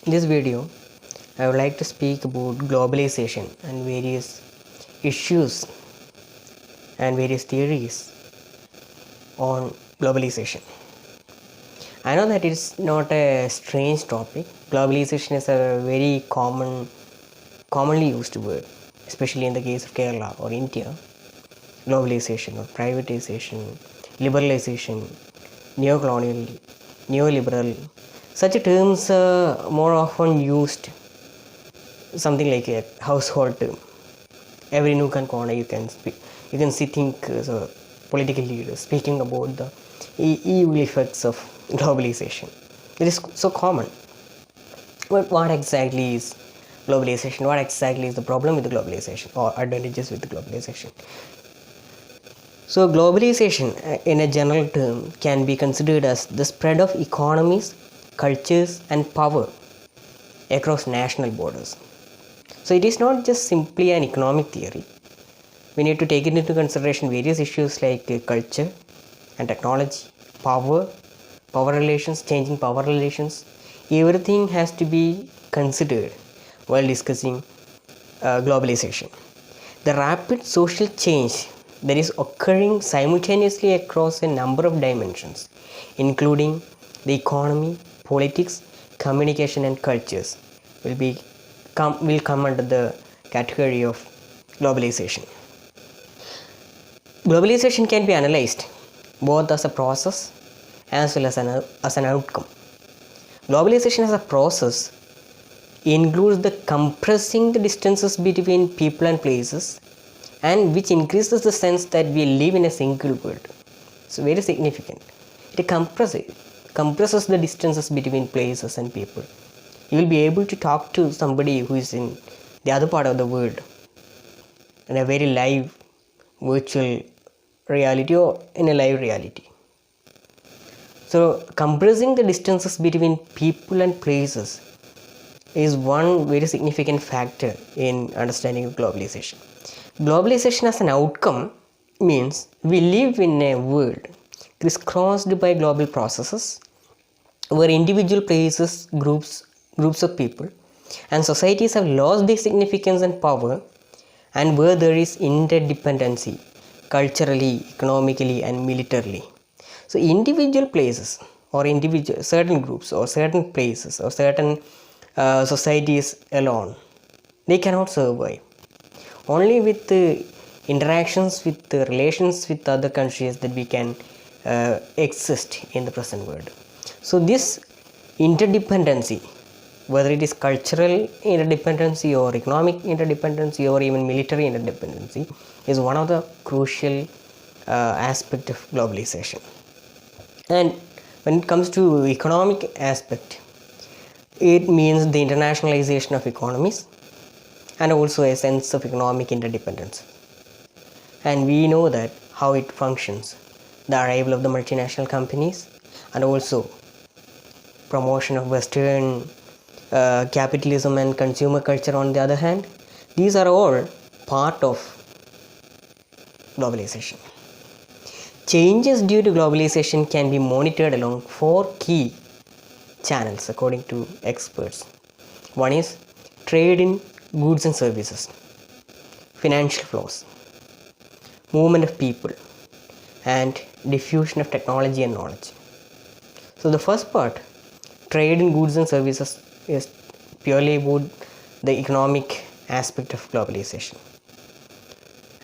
In this video, I would like to speak about globalization and various issues and various theories on globalization. I know that it's not a strange topic. Globalization is a very commonly used word, especially in the case of Kerala or India. Globalization or privatization, liberalization, neocolonial, neoliberal, such terms are more often used something like a household term. Every nook and corner you can see political leaders speaking about the evil effects of globalization. It is so common. But what exactly is globalization? What exactly is the problem with the globalization or advantages with the globalization? So globalization in a general term can be considered as the spread of economies, cultures and power across national borders. So it is not just simply an economic theory. We need to take it into consideration various issues like culture and technology, power relations, changing power relations. Everything has to be considered while discussing globalization. The rapid social change that is occurring simultaneously across a number of dimensions, including the economy, politics, communication and cultures, will come under the category of globalization. Globalization can be analyzed both as a process as well as an outcome. Globalization as a process includes the compressing the distances between people and places, and which increases the sense that we live in a single world. So very significant. It compresses the distances between places and people. You will be able to talk to somebody who is in the other part of the world in a very live virtual reality or in a live reality. So compressing the distances between people and places is one very significant factor in understanding globalization. Globalization as an outcome means we live in a world crisscrossed by global processes where individual places, groups of people and societies have lost their significance and power, and where there is interdependency culturally, economically and militarily. So individual places or individual certain groups or certain places or certain societies alone, they cannot survive. Only with the interactions with the relations with other countries that we can exist in the present world. So this interdependency, whether it is cultural interdependency or economic interdependency or even military interdependency, is one of the crucial aspect of globalization. And when it comes to economic aspect, it means the internationalization of economies and also a sense of economic interdependence. And we know that how it functions, the arrival of the multinational companies and also promotion of Western capitalism and consumer culture on the other hand, these are all part of globalization. Changes due to globalization can be monitored along 4 key channels according to experts. One is trade in goods and services, financial flows, movement of people, and diffusion of technology and knowledge. So the first part, trade in goods and services, is purely about the economic aspect of globalization.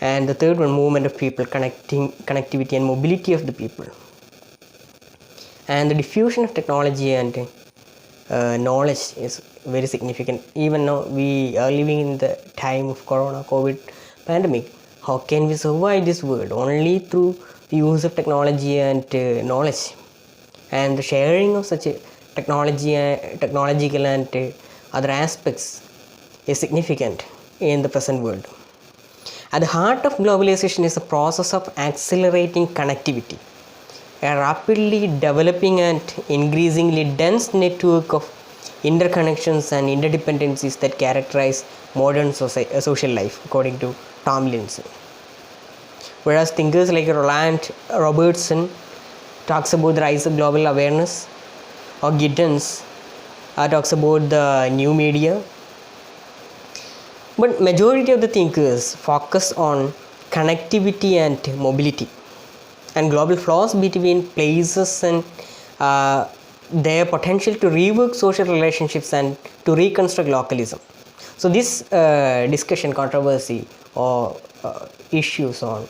And the third one, movement of people, connectivity and mobility of the people. And the diffusion of technology and knowledge is very significant. Even now we are living in the time of COVID pandemic. How can we survive this world? Only through the use of technology and knowledge, and the sharing of such a technological and other aspects is significant in the present world. At the heart of globalization is a process of accelerating connectivity, a rapidly developing and increasingly dense network of interconnections and interdependencies that characterize modern social life, according to Tomlinson. Whereas thinkers like Roland Robertson talks about the rise of global awareness, or Giddens talks about the new media. But majority of the thinkers focus on connectivity and mobility and global flows between places and their potential to rework social relationships and to reconstruct localism. So this discussion, controversy or issues on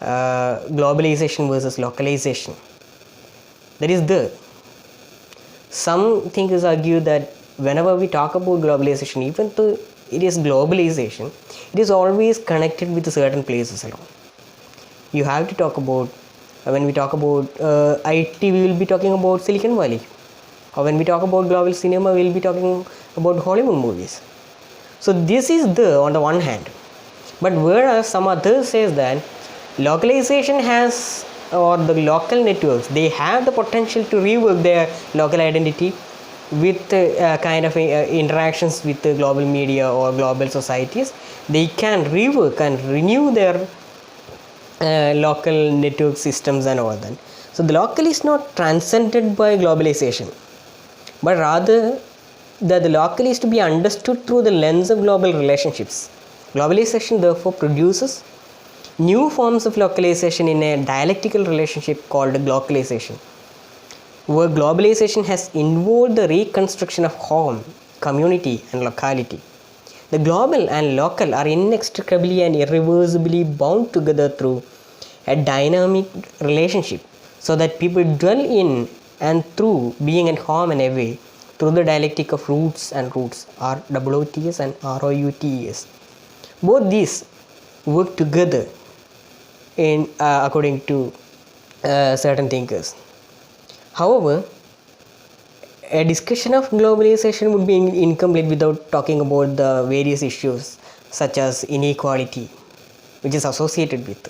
globalization versus localization, that is there. Some thinkers argue that whenever we talk about globalization, even though it is globalization, it is always connected with certain places alone. You have to talk about, when we talk about IT, we will be talking about Silicon Valley. Or when we talk about global cinema, we will be talking about Hollywood movies. So this is there on the one hand. But whereas some others says that localization has, or the local networks, they have the potential to rework their local identity with kind of interactions with the global media or global societies. They can rework and renew their local network systems and all that. So the local is not transcended by globalization, but rather that the local is to be understood through the lens of global relationships. Globalization therefore produces new forms of localization in a dialectical relationship called globalization, where globalization has involved the reconstruction of home, community and locality. The global and local are inextricably and irreversibly bound together through a dynamic relationship, so that people dwell in and through being at home and away through the dialectic of roots and roots, ROOTs and ROUTES. Both these work together in according to certain thinkers. However, a discussion of globalization would be incomplete without talking about the various issues such as inequality, which is associated with.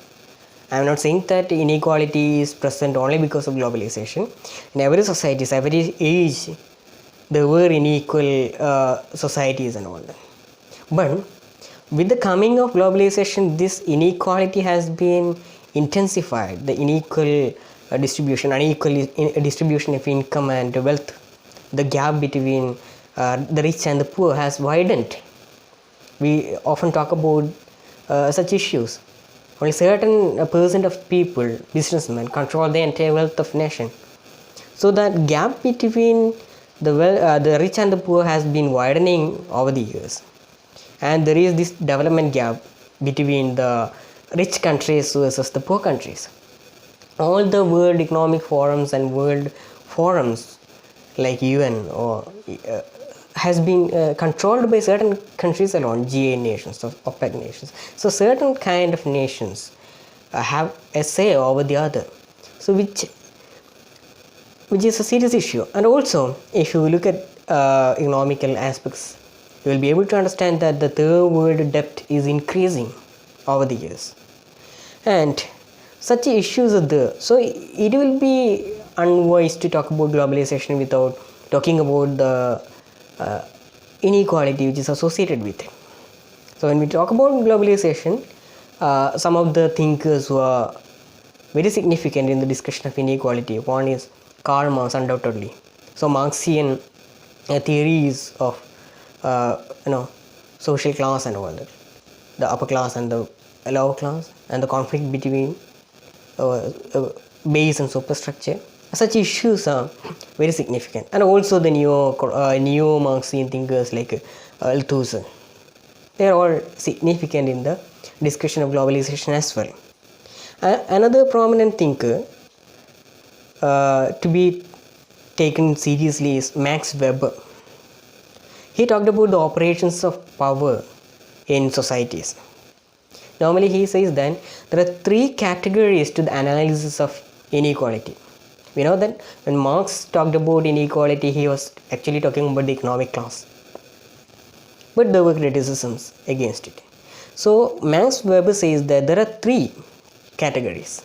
I am not saying that inequality is present only because of globalization. In every society, every age, there were unequal societies and all that. But with the coming of globalization, this inequality has been intensified. The unequal unequal distribution of income and wealth, the gap between the rich and the poor has widened. We often talk about such issues. Only certain percent of people, businessmen, control the entire wealth of nation. So that gap between the rich and the poor has been widening over the years. And there is this development gap between the rich countries versus the poor countries. All the world economic forums and world forums like UN or has been controlled by certain countries alone, G8 nations or OPEC nations. So certain kind of nations have a say over the other. So which is a serious issue. And also, if you look at economical aspects, you will be able to understand that the third world debt is increasing over the years. And such issues are there. So it will be unwise to talk about globalization without talking about the inequality which is associated with it. So when we talk about globalization, some of the thinkers who are very significant in the discussion of inequality, one is Karl Marx, undoubtedly. So Marxian theories of social class and all that, the upper class and the lower class, and the conflict between base and superstructure, such issues are very significant. And also the neo-Marxian thinkers like Althusser, they are all significant in the discussion of globalization as well. Another prominent thinker to be taken seriously is Max Weber. He talked about the operations of power in societies. Normally he says that there are three categories to the analysis of inequality. We know that when Marx talked about inequality, he was actually talking about the economic class. But there were criticisms against it. So Max Weber says that there are three categories.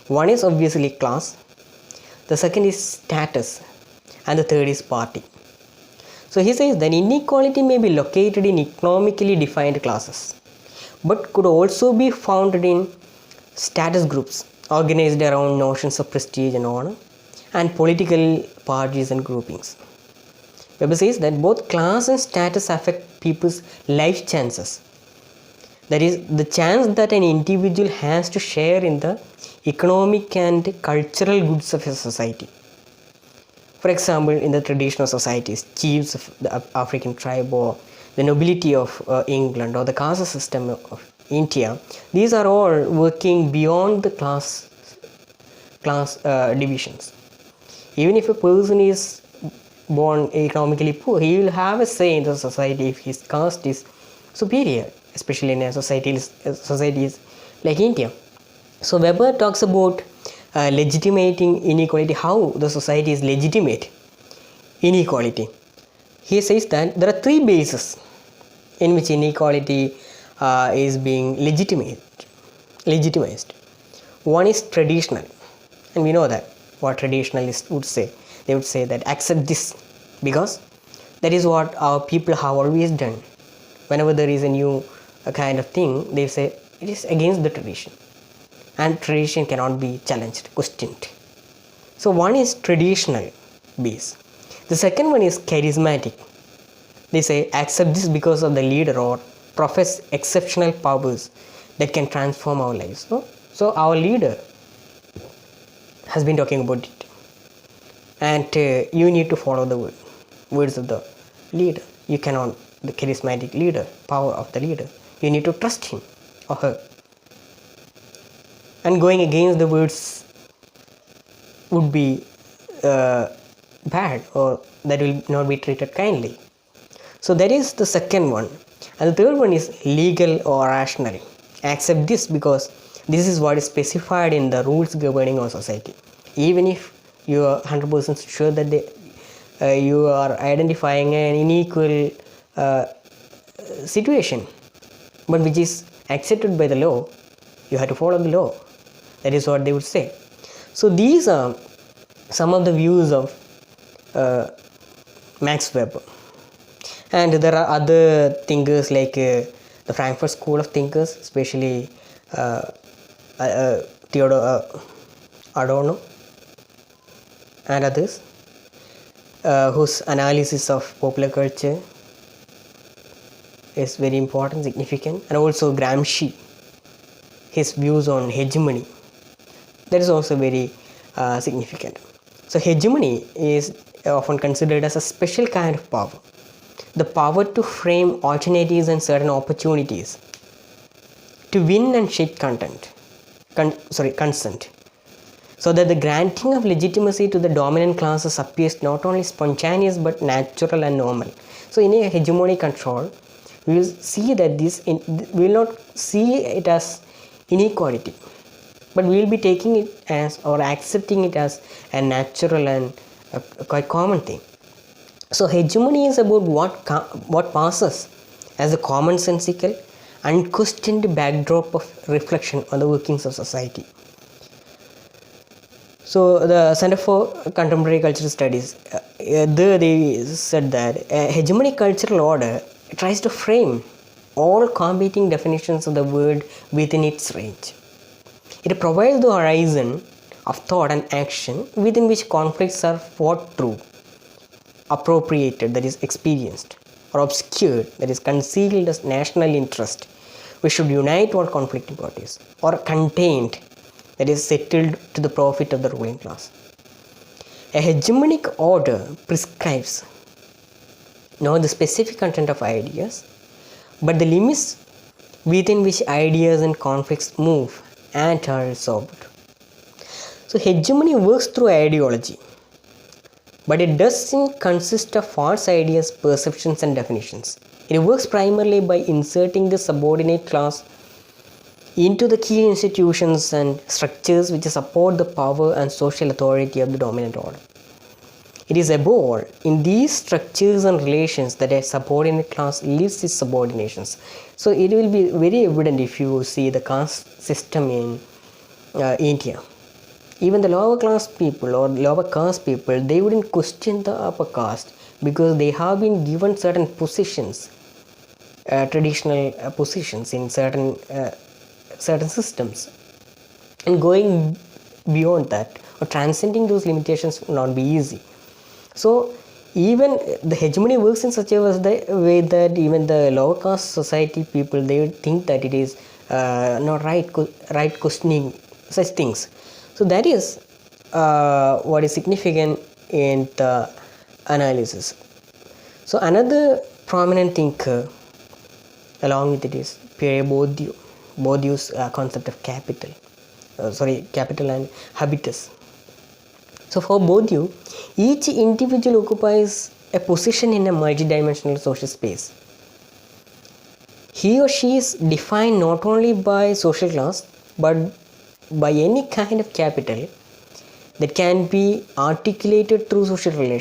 One is obviously class, the second is status, and the third is party. So he says that inequality may be located in economically defined classes, but could also be found in status groups organized around notions of prestige and honor, and political parties and groupings. Weber says that both class and status affect people's life chances. That is, the chance that an individual has to share in the economic and cultural goods of a society. For example, in the traditional societies, chiefs of the African tribe or the nobility of England or the caste system of India, these are all working beyond the class divisions. Even if a person is born economically poor, he will have a say in the society if his caste is superior, especially in a societies like India. So Weber talks about legitimating inequality, how the society is legitimate inequality. He says that there are three bases in which inequality is being legitimized. One is traditional, and we know that what traditionalists would say. They would say that accept this because that is what our people have always done. Whenever there is a new kind of thing, they say it is against the tradition, and tradition cannot be challenged, questioned. So one is traditional base. The second one is charismatic. They say accept this because of the leader or profess exceptional powers that can transform our lives. So our leader has been talking about it, and you need to follow the words of the leader. You cannot, the charismatic leader, power of the leader, you need to trust him or her, and going against the words would be bad, or that will not be treated kindly. So that is the second one. And the third one is legal or rational. Accept this because this is what is specified in the rules governing our society. Even if you are 100% sure that you are identifying an unequal situation, but which is accepted by the law, you have to follow the law. That is what they would say. So these are some of the views of Max Weber. And there are other thinkers like the Frankfurt School of Thinkers, especially Theodor Adorno and others, whose analysis of popular culture is very important, significant, and also Gramsci, his views on hegemony, that is also very significant. So hegemony is often considered as a special kind of power, the power to frame alternatives and certain opportunities, to win and shape consent, so that the granting of legitimacy to the dominant classes appears not only spontaneous but natural and normal. So in a hegemonic control, we will see that we will not see it as inequality, but we will be taking it as, or accepting it as, a natural and quite common thing. So hegemony is about what passes as a commonsensical, unquestioned backdrop of reflection on the workings of society. So the Center for Contemporary Cultural Studies, they said that a hegemonic cultural order tries to frame all competing definitions of the word within its range. It provides the horizon of thought and action within which conflicts are fought through, appropriated, that is experienced, or obscured, that is concealed as national interest, which should unite all conflicting parties, or contained, that is settled to the profit of the ruling class. A hegemonic order prescribes not the specific content of ideas, but the limits within which ideas and conflicts move and are resolved. So hegemony works through ideology, but it doesn't consist of false ideas, perceptions, and definitions. It works primarily by inserting the subordinate class into the key institutions and structures which support the power and social authority of the dominant order. It is above all in these structures and relations that a subordinate class lives its subordinations. So it will be very evident if you see the caste system in India. Even the lower class people or lower caste people, they wouldn't question the upper caste because they have been given certain positions, traditional positions in certain systems, and going beyond that or transcending those limitations will not be easy. So Even the hegemony works in such a way that even the lower caste society people, they would think that it is not right questioning such things. So that is what is significant in the analysis. So another prominent thinker along with it is Pierre Bourdieu. Bourdieu's concept of capital, capital and habitus. So for Bourdieu, each individual occupies a position in a multidimensional social space. He or she is defined not only by social class but by any kind of capital that can be articulated through social